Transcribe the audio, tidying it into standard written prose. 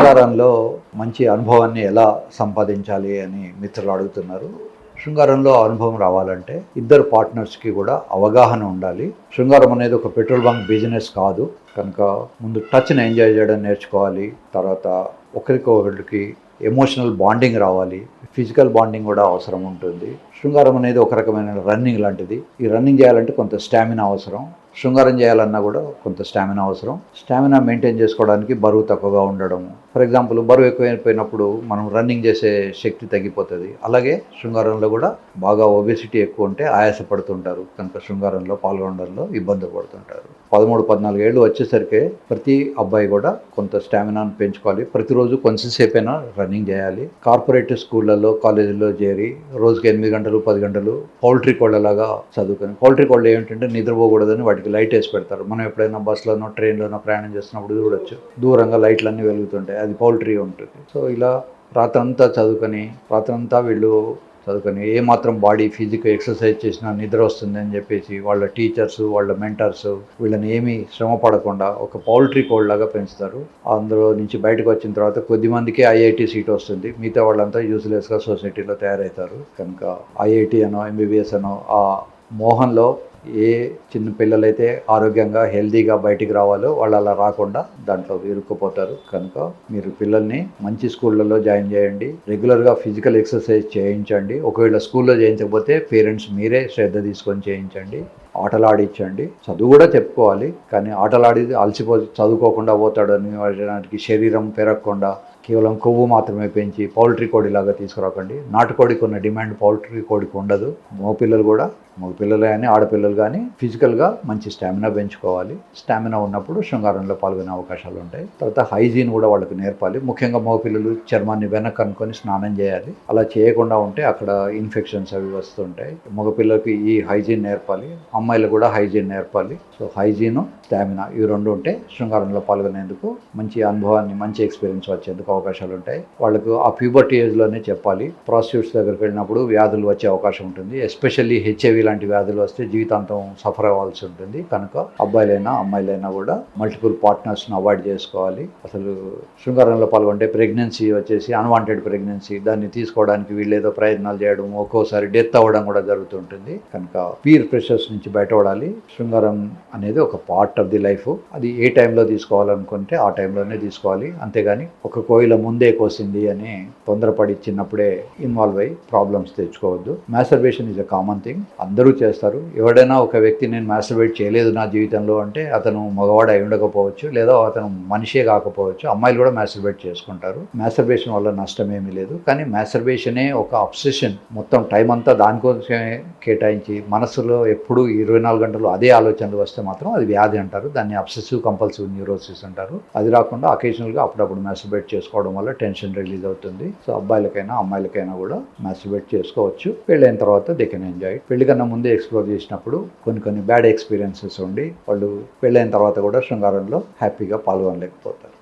శృంగారంలో మంచి అనుభవాన్ని ఎలా సంపాదించాలి అని మిత్రులు అడుగుతున్నారు. శృంగారంలో అనుభవం రావాలంటే ఇద్దరు పార్ట్నర్స్కి కూడా అవగాహన ఉండాలి. శృంగారం అనేది ఒక పెట్రోల్ బంక్ బిజినెస్ కాదు కనుక ముందు టచ్ని ఎంజాయ్ చేయడం నేర్చుకోవాలి. తర్వాత ఒకరికి ఎమోషనల్ బాండింగ్ రావాలి. ఫిజికల్ బాండింగ్ కూడా అవసరం ఉంటుంది. శృంగారం అనేది ఒక రకమైన రన్నింగ్ లాంటిది. ఈ రన్నింగ్ చేయాలంటే కొంత స్టామినా అవసరం. శృంగారం చేయాలన్నా కూడా కొంత స్టామినా అవసరం. స్టామినా మెయింటైన్ చేసుకోవడానికి బరువు తక్కువగా ఉండడం. ఫర్ ఎగ్జాంపుల్ బరువు ఎక్కువైపోయినప్పుడు మనం రన్నింగ్ చేసే శక్తి తగ్గిపోతుంది. అలాగే శృంగారంలో కూడా బాగా ఒబెసిటీ ఎక్కువ ఉంటే ఆయాసపడుతుంటారు కనుక శృంగారంలో పాల్గొనడంలో ఇబ్బందులు పడుతుంటారు. 13-14 ఏళ్ళు వచ్చేసరికి ప్రతి అబ్బాయి కూడా కొంత స్టామినాను పెంచుకోవాలి. ప్రతిరోజు కొంచెంసేపైనా రన్నింగ్ చేయాలి. కార్పొరేట్ స్కూళ్ళల్లో కాలేజీల్లో చేరి రోజుకి 8 గంటలు 10 గంటలు పౌల్ట్రీ కోళ్ళలాగా చదువుకొని, పౌల్ట్రీ కోళ్ళు ఏమిటంటే నిద్రపోకూడదని వాటికి లైట్ వేసి పెడతారు. మనం ఎప్పుడైనా బస్సులోనో ట్రైన్లోనో ప్రయాణం చేస్తున్నప్పుడు చూడొచ్చు, దూరంగా లైట్లన్నీ వెలుగుతుంటాయి. అది పౌల్ట్రీ ఉంటుంది. సో ఇలా రాత్రంతా వీళ్ళు చదువుకొని ఏమాత్రం బాడీ ఫిజికల్ ఎక్సర్సైజ్ చేసినా నిద్ర వస్తుందని చెప్పేసి వాళ్ళ టీచర్స్, వాళ్ళ మెంటర్స్ వీళ్ళని ఏమీ శ్రమ పడకుండా ఒక పౌల్ట్రీ కోడ్ లాగా పెంచుతారు. అందులో నుంచి బయటకు వచ్చిన తర్వాత కొద్దిమందికి ఐఐటి సీట్ వస్తుంది. మిగతా వాళ్ళంతా యూజ్లెస్గా సొసైటీలో తయారవుతారు. కనుక ఐఐటి అనో ఎంబీబీఎస్ అనో ఆ మోహన్లో ఏ చిన్న పిల్లలైతే ఆరోగ్యంగా హెల్తీగా బయటికి రావాలో వాళ్ళు అలా రాకుండా దాంట్లో ఇరుక్కుపోతారు. కనుక మీరు పిల్లల్ని మంచి స్కూళ్ళల్లో జాయిన్ చేయండి. రెగ్యులర్గా ఫిజికల్ ఎక్సర్సైజ్ చేయించండి. ఒకవేళ స్కూల్లో చేయించకపోతే పేరెంట్స్ మీరే శ్రద్ధ తీసుకొని చేయించండి. ఆటలు ఆడించండి. చదువు కూడా చెప్పుకోవాలి, కానీ ఆటలాడి చదువుకోకుండా పోతాడని వాటికి శరీరం పెరగకుండా కేవలం కొవ్వు మాత్రమే పెంచి పౌల్ట్రీ కోడిలాగా తీసుకురాకండి. నాటుకోడికి ఉన్న డిమాండ్ పౌల్ట్రీ కోడికి ఉండదు. మగపిల్లలు కానీ ఆడపిల్లలు కానీ ఫిజికల్గా మంచి స్టామినా పెంచుకోవాలి. స్టామినా ఉన్నప్పుడు శృంగారంలో పాల్గొనే అవకాశాలు ఉంటాయి. తర్వాత హైజీన్ కూడా వాళ్ళకి నేర్పాలి. ముఖ్యంగా మగపిల్లలు చర్మాన్ని వెనక్కి అనుకొని స్నానం చేయాలి. అలా చేయకుండా ఉంటే అక్కడ ఇన్ఫెక్షన్స్ అవి వస్తుంటాయి. మగపిల్లలకి ఈ హైజీన్ నేర్పాలి, అమ్మాయిలు కూడా హైజీన్ నేర్పాలి. సో హైజీను, స్టామినా ఈ రెండు ఉంటే శృంగారంలో పాల్గొనేందుకు మంచి అనుభవాన్ని, మంచి ఎక్స్పీరియన్స్ వచ్చేందుకు అవకాశాలు ఉంటాయి. వాళ్ళకు ఆ ప్యూబర్టీ ఏజ్లోనే చెప్పాలి. ప్రాస్టిట్యూట్స్ దగ్గరికి వెళ్ళినప్పుడు వ్యాధులు వచ్చే అవకాశం ఉంటుంది. ఎస్పెషల్లీ హెచ్ఐవి లాంటి వ్యాధులు వస్తే జీవితాంతం సఫర్ అవ్వాల్సి ఉంటుంది. కనుక అబ్బాయిలైనా అమ్మాయిలైనా కూడా మల్టిపుల్ పార్ట్నర్స్ని అవాయిడ్ చేసుకోవాలి. అసలు శృంగారంలో పాల్గొంటే ప్రెగ్నెన్సీ వచ్చేసి అన్వాంటెడ్ ప్రెగ్నెన్సీ, దాన్ని తీసుకోవడానికి వీళ్ళేదో ప్రయత్నాలు చేయడం, ఒక్కోసారి డెత్ అవ్వడం కూడా జరుగుతుంటుంది. కనుక పీర్ ప్రెషర్స్ నుంచి బయటపడాలి. శృంగారం అనేది ఒక పార్ట్ ఆఫ్ ది లైఫ్. అది ఏ టైంలో తీసుకోవాలనుకుంటే ఆ టైంలోనే తీసుకోవాలి. అంతేగాని ఒక కోయిల ముందే కోసింది అని తొందరపడి చిన్నప్పుడే ఇన్వాల్వ్ అయ్యి ప్రాబ్లమ్స్ తెచ్చుకోవద్దు. Masturbation is a common thing, అందరూ చేస్తారు. ఎవడైనా ఒక వ్యక్తి నేను మాస్టర్బేట్ చేయలేదు నా జీవితంలో అంటే అతను మగవాడు అయి ఉండకపోవచ్చు, లేదా అతను మనిషే కాకపోవచ్చు. అమ్మాయిలు కూడా మాస్టర్బేట్ చేసుకుంటారు. మాస్టర్బేషన్ వల్ల నష్టం ఏమీ లేదు. కానీ మాస్టర్బేషనే ఒక అబ్సెషన్, మొత్తం టైం అంతా దానికోసమే కేటాయించి మనసులో ఎప్పుడు 24 గంటలు అదే ఆలోచనలు వస్తే మాత్రం అది వ్యాధి అంటారు. దాన్ని అబ్సెసివ్ కంపల్సివ్ న్యూరోసిస్ అంటారు. అది రాకుండా అకేషనల్గా అప్పుడప్పుడు మాస్టర్బేట్ చేసుకోవడం వల్ల టెన్షన్ రిలీజ్ అవుతుంది. సో అబ్బాయిలకైనా అమ్మాయిలకైనా కూడా మాస్టర్బేట్ చేసుకోవచ్చు. పెళ్ళైన తర్వాత దే కెన్ ఎంజాయ్. పెళ్లి కన్నా ముందే ఎక్స్ప్లోర్ చేసినప్పుడు కొన్ని బ్యాడ్ ఎక్స్పీరియన్సెస్ ఉండి వాళ్ళు పెళ్ళైన తర్వాత కూడా శృంగారంలో హ్యాపీగా పాల్గొనలేకపోతారు.